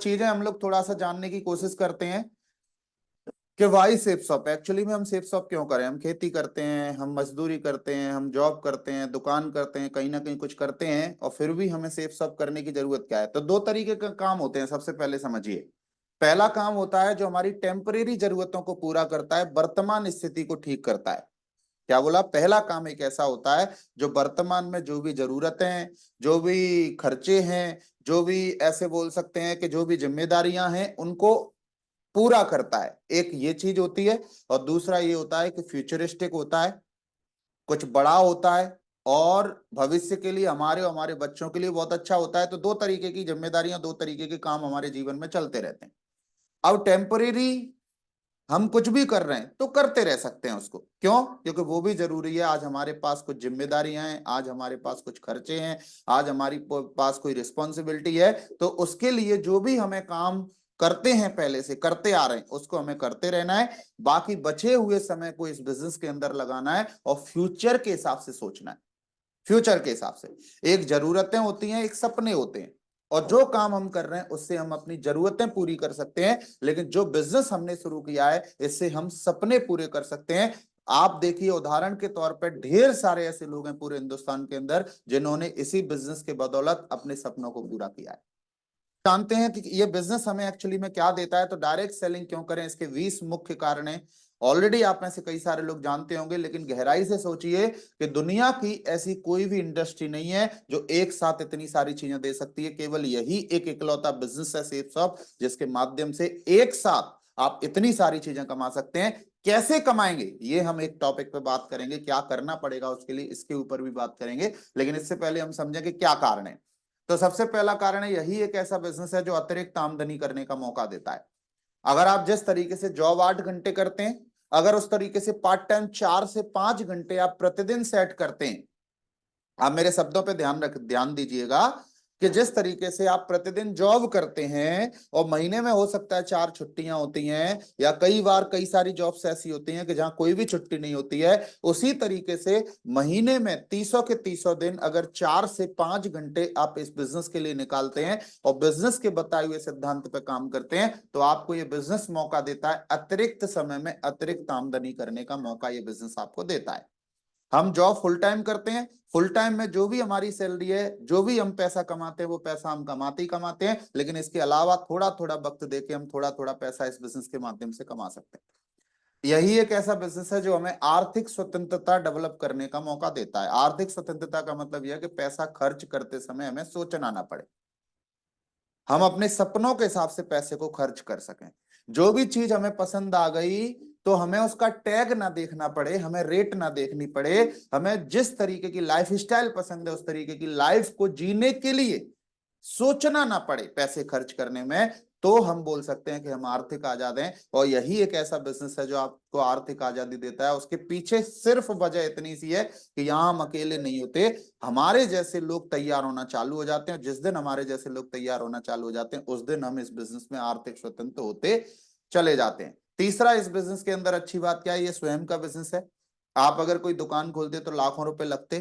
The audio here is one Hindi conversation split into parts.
चीजें हम लोग थोड़ा सा जानने की कोशिश करते हैं कि वाई सेफ शॉप। एक्चुअली में हम सेफ शॉप क्यों करें? हम खेती करते हैं, हम मजदूरी करते हैं, हम जॉब करते हैं, दुकान करते हैं, कहीं ना कहीं कुछ करते हैं, और फिर भी हमें सेफ शॉप करने की जरूरत क्या है? तो दो तरीके का काम होते हैं। सबसे पहले समझिए, पहला काम होता है जो हमारी टेम्परेरी जरूरतों को पूरा करता है, वर्तमान स्थिति को ठीक करता है। क्या बोला? पहला काम एक ऐसा होता है जो वर्तमान में जो भी जरूरतें हैं, जो भी खर्चे हैं, जो भी ऐसे बोल सकते हैं कि जो भी जिम्मेदारियां हैं, उनको पूरा करता है। एक ये चीज होती है, और दूसरा ये होता है कि फ्यूचरिस्टिक होता है, कुछ बड़ा होता है और भविष्य के लिए, हमारे और हमारे बच्चों के लिए बहुत अच्छा होता है। तो दो तरीके की जिम्मेदारियां, दो तरीके के काम हमारे जीवन में चलते रहते हैं। अब टेम्परेरी हम कुछ भी कर रहे हैं तो करते रह सकते हैं उसको, क्यों? क्योंकि वो भी जरूरी है। आज हमारे पास कुछ जिम्मेदारियां हैं, आज हमारे पास कुछ खर्चे हैं, आज हमारी पास कोई रिस्पॉन्सिबिलिटी है, तो उसके लिए जो भी हमें काम करते हैं, पहले से करते आ रहे हैं, उसको हमें करते रहना है। बाकी बचे हुए समय को इस बिजनेस के अंदर लगाना है और फ्यूचर के हिसाब से सोचना है। फ्यूचर के हिसाब से एक जरूरतें होती हैं, एक सपने होते हैं, और जो काम हम कर रहे हैं उससे हम अपनी जरूरतें पूरी कर सकते हैं, लेकिन जो बिजनेस हमने शुरू किया है इससे हम सपने पूरे कर सकते हैं। आप देखिए, उदाहरण के तौर पर ढेर सारे ऐसे लोग हैं पूरे हिंदुस्तान के अंदर जिन्होंने इसी बिजनेस के बदौलत अपने सपनों को पूरा किया है। जानते हैं कि ये बिजनेस हमें एक्चुअली में क्या देता है, तो डायरेक्ट सेलिंग क्यों करें? इसके 20 मुख्य कारण हैं। ऑलरेडी आप में से कई सारे लोग जानते होंगे, लेकिन गहराई से सोचिए कि दुनिया की ऐसी कोई भी इंडस्ट्री नहीं है जो एक साथ इतनी सारी चीजें दे सकती है। केवल यही एक इकलौता बिजनेस है सेफ शॉप, जिसके माध्यम से एक साथ आप इतनी सारी चीजें कमा सकते हैं। कैसे कमाएंगे ये हम एक टॉपिक पे बात करेंगे, क्या करना पड़ेगा उसके लिए, इसके ऊपर भी बात करेंगे। लेकिन इससे पहले हम समझें कि क्या कारण है। तो सबसे पहला कारण है, यही एक ऐसा बिजनेस है जो अतिरिक्त आमदनी करने का मौका देता है। अगर आप जिस तरीके से जॉब 8 घंटे करते हैं, अगर उस तरीके से पार्ट टाइम 4 से 5 घंटे आप प्रतिदिन सेट करते हैं, आप मेरे शब्दों पे ध्यान दीजिएगा कि जिस तरीके से आप प्रतिदिन जॉब करते हैं, और महीने में हो सकता है 4 छुट्टियां होती हैं, या कई बार कई सारी जॉब्स ऐसी होती हैं कि जहां कोई भी छुट्टी नहीं होती है, उसी तरीके से महीने में 30 के 30 दिन अगर 4 से 5 घंटे आप इस बिजनेस के लिए निकालते हैं और बिजनेस के बताए हुए सिद्धांत पे काम करते हैं, तो आपको ये बिजनेस मौका देता है, अतिरिक्त समय में अतिरिक्त आमदनी करने का मौका ये बिजनेस आपको देता है। हम जॉब फुल टाइम करते हैं, फुल टाइम में जो भी हमारी सैलरी है, जो भी हम पैसा कमाते हैं, वो पैसा हम कमाते ही कमाते हैं, लेकिन इसके अलावा थोड़ा थोड़ा वक्त देके हम थोड़ा थोड़ा पैसा इस बिजनेस के माध्यम से कमा सकते हैं। यही एक ऐसा बिजनेस है जो हमें आर्थिक स्वतंत्रता डेवलप करने का मौका देता है। आर्थिक स्वतंत्रता का मतलब यह है कि पैसा खर्च करते समय हमें सोचना ना पड़े, हम अपने सपनों के हिसाब से पैसे को खर्च कर सकें। जो भी चीज हमें पसंद आ गई तो हमें उसका टैग ना देखना पड़े, हमें रेट ना देखनी पड़े, हमें जिस तरीके की लाइफ स्टाइल पसंद है उस तरीके की लाइफ को जीने के लिए सोचना ना पड़े पैसे खर्च करने में, तो हम बोल सकते हैं कि हम आर्थिक आजाद हैं। और यही एक ऐसा बिजनेस है जो आपको आर्थिक आजादी देता है। उसके पीछे सिर्फ वजह इतनी सी है कि यहां हम अकेले नहीं होते, हमारे जैसे लोग तैयार होना चालू हो जाते हैं। जिस दिन हमारे जैसे लोग तैयार होना चालू हो जाते हैं, उस दिन हम इस बिजनेस में आर्थिक स्वतंत्र होते चले जाते हैं। तीसरा, इस बिजनेस के अंदर अच्छी बात क्या है, ये स्वयं का बिजनेस है। आप अगर कोई दुकान खोलते तो लाखों रुपए लगते,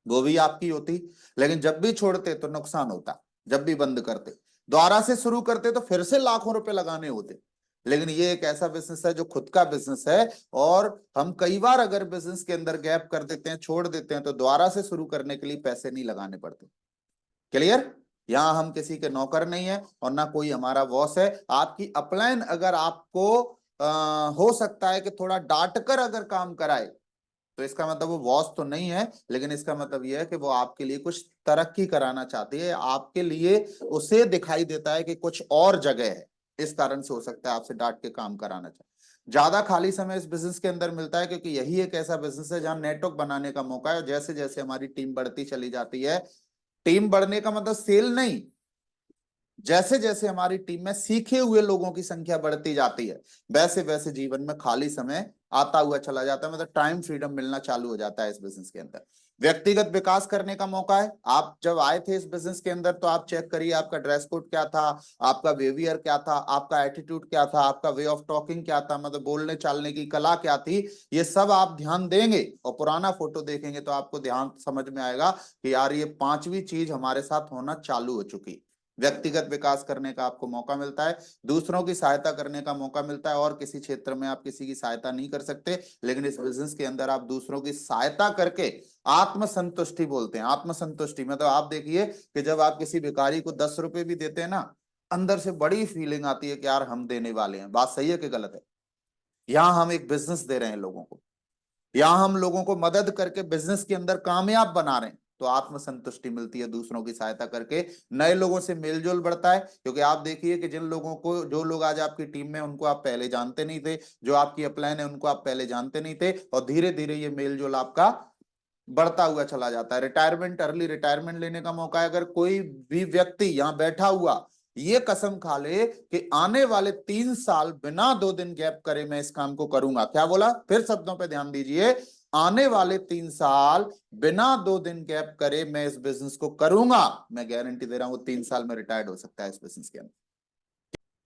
वो भी आपकी होती, लेकिन जब भी छोड़ते तो नुकसान होता। जब भी बंद करते, दोबारा से शुरू करते तो फिर से लाखों रुपए लगाने होते। लेकिन ये एक ऐसा बिजनेस है जो खुद का बिजनेस है, और हम कई बार अगर बिजनेस के अंदर गैप कर देते हैं, छोड़ देते हैं, तो दोबारा से शुरू करने के लिए पैसे नहीं लगाने पड़ते। क्लियर? यहां हम किसी के नौकर नहीं है और ना कोई हमारा बॉस है। आपकी अपलाइन अगर आपको हो सकता है कि थोड़ा डांट कर अगर काम कराए, तो इसका मतलब वो बॉस तो नहीं है, लेकिन इसका मतलब यह है कि वो आपके लिए कुछ तरक्की कराना चाहती है, आपके लिए उसे दिखाई देता है कि कुछ और जगह है, इस कारण से हो सकता है आपसे डांट के काम कराना चाहे। ज्यादा खाली समय इस बिजनेस के अंदर मिलता है, क्योंकि यही एक ऐसा बिजनेस है जहां नेटवर्क बनाने का मौका है। जैसे जैसे हमारी टीम बढ़ती चली जाती है, टीम बढ़ने का मतलब सेल नहीं, जैसे जैसे हमारी टीम में सीखे हुए लोगों की संख्या बढ़ती जाती है, वैसे वैसे जीवन में खाली समय आता हुआ चला जाता है, मतलब टाइम फ्रीडम मिलना चालू हो जाता है इस बिजनेस के अंदर। व्यक्तिगत विकास करने का मौका है। आप जब आए थे इस बिजनेस के अंदर, तो आप चेक करिए आपका ड्रेस कोड क्या था, आपका बिहेवियर क्या था, आपका एटीट्यूड क्या था, आपका वे ऑफ टॉकिंग क्या था, मतलब बोलने चालने की कला क्या थी। ये सब आप ध्यान देंगे और पुराना फोटो देखेंगे तो आपको ध्यान समझ में आएगा कि यार ये पांचवी चीज हमारे साथ होना चालू हो चुकी। व्यक्तिगत विकास करने का आपको मौका मिलता है, दूसरों की सहायता करने का मौका मिलता है। और किसी क्षेत्र में आप किसी की सहायता नहीं कर सकते, लेकिन इस बिजनेस के अंदर आप दूसरों की सहायता करके आत्मसंतुष्टि बोलते हैं। आत्मसंतुष्टि मतलब आप देखिए कि जब आप किसी भिखारी को 10 रुपए भी देते हैं ना, अंदर से बड़ी फीलिंग आती है कि यार हम देने वाले हैं। बात सही है कि गलत है? यहां हम एक बिजनेस दे रहे हैं लोगों को, यहां हम लोगों को मदद करके बिजनेस के अंदर कामयाब बना रहे हैं, तो आत्मसंतुष्टि मिलती है दूसरों की सहायता करके। नए लोगों से मेलजोल बढ़ता है, क्योंकि आप देखिए कि जिन लोगों को, जो लोग आज आपकी टीम में, उनको आप पहले जानते नहीं थे, जो आपकी अपलाइन है उनको आप पहले जानते नहीं थे, और धीरे धीरे ये मेलजोल आपका बढ़ता हुआ चला जाता है। रिटायरमेंट, अर्ली रिटायरमेंट लेने का मौका है। अगर कोई भी व्यक्ति यहां बैठा हुआ ये कसम खा ले कि आने वाले 3 साल बिना 2 दिन गैप करे मैं इस काम को करूंगा, क्या बोला, फिर शब्दों पे ध्यान दीजिए, आने वाले 3 साल बिना 2 दिन गैप करे मैं इस बिजनेस को करूंगा, मैं गारंटी दे रहा हूं 3 साल में रिटायर्ड हो सकता है इस बिजनेस के अंदर।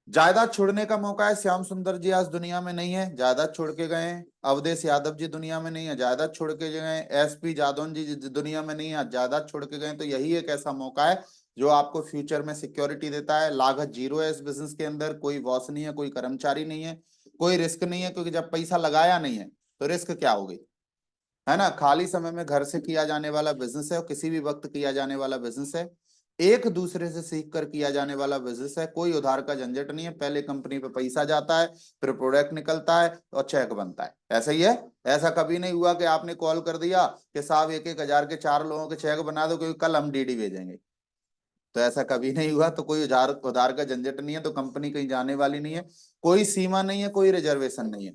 जायदाद छोड़ने का मौका है। श्याम सुंदर जी आज दुनिया में नहीं है, जायदाद छोड़ के गए हैं। अवधेश यादव जी दुनिया में नहीं है, जायदाद छोड़ के गए। एसपी जादौन जी दुनिया में नहीं है, जायदाद छोड़ के गए। तो यही एक ऐसा मौका है जो आपको फ्यूचर में सिक्योरिटी देता है। लागत जीरो है इस बिजनेस के अंदर, कोई बॉस नहीं है, कोई कर्मचारी नहीं है, कोई रिस्क नहीं है, क्योंकि जब पैसा लगाया नहीं है तो रिस्क क्या होगी, है ना। खाली समय में घर से किया जाने वाला बिजनेस है, और किसी भी वक्त किया जाने वाला बिजनेस है, एक दूसरे से सीख कर किया जाने वाला बिजनेस है। कोई उधार का झंझट नहीं है, पहले कंपनी पे पैसा जाता है, फिर प्रोडक्ट निकलता है और चेक बनता है। ऐसा ही है। ऐसा कभी नहीं हुआ कि आपने कॉल कर दिया कि साहब 1-1 हजार के 4 लोगों के चेक बना दो क्योंकि कल हम डीडी भेजेंगे, तो ऐसा कभी नहीं हुआ। तो कोई उधार उधार का झंझट नहीं है, तो कंपनी कहीं जाने वाली नहीं है। कोई सीमा नहीं है, कोई रिजर्वेशन नहीं है,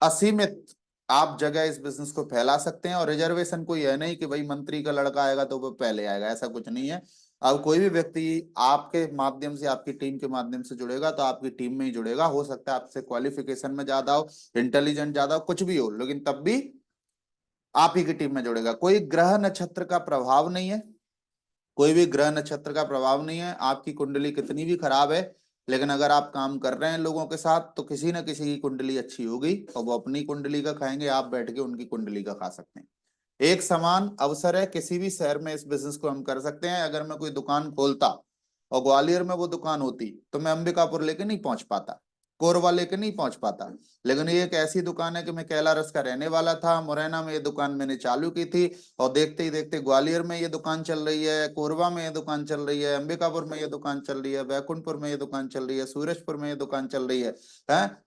असीमित आप जगह इस बिजनेस को फैला सकते हैं। और रिजर्वेशन कोई है नहीं कि भाई मंत्री का लड़का आएगा तो वो पहले आएगा, ऐसा कुछ नहीं है। अब कोई भी व्यक्ति आपके माध्यम से, आपकी टीम के माध्यम से जुड़ेगा तो आपकी टीम में ही जुड़ेगा। हो सकता है आपसे क्वालिफिकेशन में ज्यादा हो, इंटेलिजेंट ज्यादा हो, कुछ भी हो, लेकिन तब भी आप ही की टीम में जुड़ेगा। कोई ग्रह नक्षत्र का प्रभाव नहीं है, कोई भी ग्रह नक्षत्र का प्रभाव नहीं है। आपकी कुंडली कितनी भी खराब है, लेकिन अगर आप काम कर रहे हैं लोगों के साथ तो किसी ना किसी की कुंडली अच्छी होगी, और वो अपनी कुंडली का खाएंगे, आप बैठ के उनकी कुंडली का खा सकते हैं। एक समान अवसर है, किसी भी शहर में इस बिजनेस को हम कर सकते हैं। अगर मैं कोई दुकान खोलता और ग्वालियर में वो दुकान होती तो मैं अंबिकापुर लेके नहीं पहुंच पाता, कोरबा लेके नहीं पहुंच पाता। लेकिन ये एक ऐसी दुकान है कि मैं कैलारस का रहने वाला था, मुरैना में ये दुकान मैंने चालू की थी, और देखते ही देखते ग्वालियर में ये दुकान चल रही है, कोरबा में ये दुकान चल रही है, अंबिकापुर में ये दुकान चल रही है, बैकुंठपुर में ये दुकान चल रही है, सूरजपुर में ये दुकान चल रही है,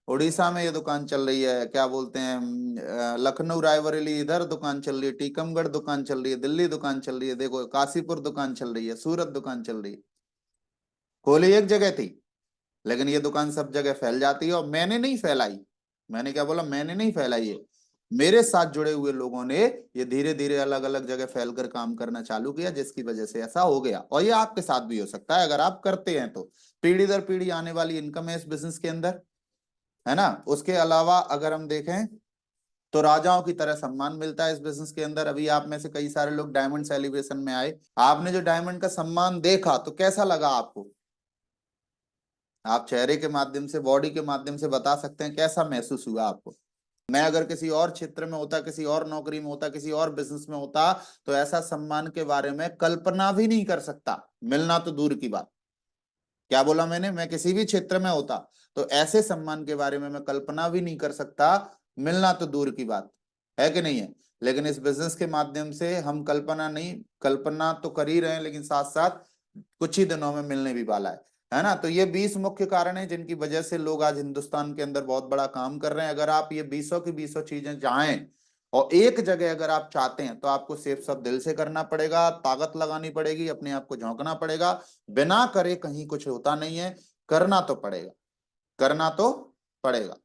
उड़ीसा में ये दुकान चल रही है, क्या बोलते हैं, लखनऊ रायबरेली इधर दुकान चल रही है, टीकमगढ़ दुकान चल रही है, दिल्ली दुकान चल रही है, देखो काशीपुर दुकान चल रही है, सूरत दुकान चल रही है। खोली एक जगह थी, लेकिन ये दुकान सब जगह फैल जाती है। और मैंने नहीं फैलाई, मैंने क्या बोला, मैंने नहीं फैलाई है, मेरे साथ जुड़े हुए लोगों ने ये धीरे धीरे अलग अलग जगह फैलकर काम करना चालू किया, जिसकी वजह से ऐसा हो गया। और ये आपके साथ भी हो सकता है अगर आप करते हैं तो। पीढ़ी दर पीढ़ी आने वाली इनकम है इस बिजनेस के अंदर, है ना। उसके अलावा अगर हम देखें तो राजाओं की तरह सम्मान मिलता है इस बिजनेस के अंदर। अभी आप में से कई सारे लोग डायमंड सेलिब्रेशन में आए, आपने जो डायमंड का सम्मान देखा तो कैसा लगा आपको? आप चेहरे के माध्यम से, बॉडी के माध्यम से बता सकते हैं कैसा महसूस हुआ आपको। मैं अगर किसी और क्षेत्र में होता, किसी और नौकरी में होता, किसी और बिजनेस में होता, तो ऐसा सम्मान के बारे में कल्पना भी नहीं कर सकता, मिलना तो दूर की बात। क्या बोला मैंने? मैं किसी भी क्षेत्र में होता तो ऐसे सम्मान के बारे में मैं कल्पना भी नहीं कर सकता, मिलना तो दूर की बात है कि नहीं है। लेकिन इस बिजनेस के माध्यम से हम कल्पना नहीं, कल्पना तो कर ही रहे हैं, लेकिन साथ साथ कुछ ही दिनों में मिलने भी वाला है ना। तो ये 20 मुख्य कारण है जिनकी वजह से लोग आज हिंदुस्तान के अंदर बहुत बड़ा काम कर रहे हैं। अगर आप ये 20 की 20 चीजें चाहें और एक जगह अगर आप चाहते हैं, तो आपको सिर्फ सब दिल से करना पड़ेगा, ताकत लगानी पड़ेगी, अपने आप को झोंकना पड़ेगा। बिना करे कहीं कुछ होता नहीं है, करना तो पड़ेगा, करना तो पड़ेगा।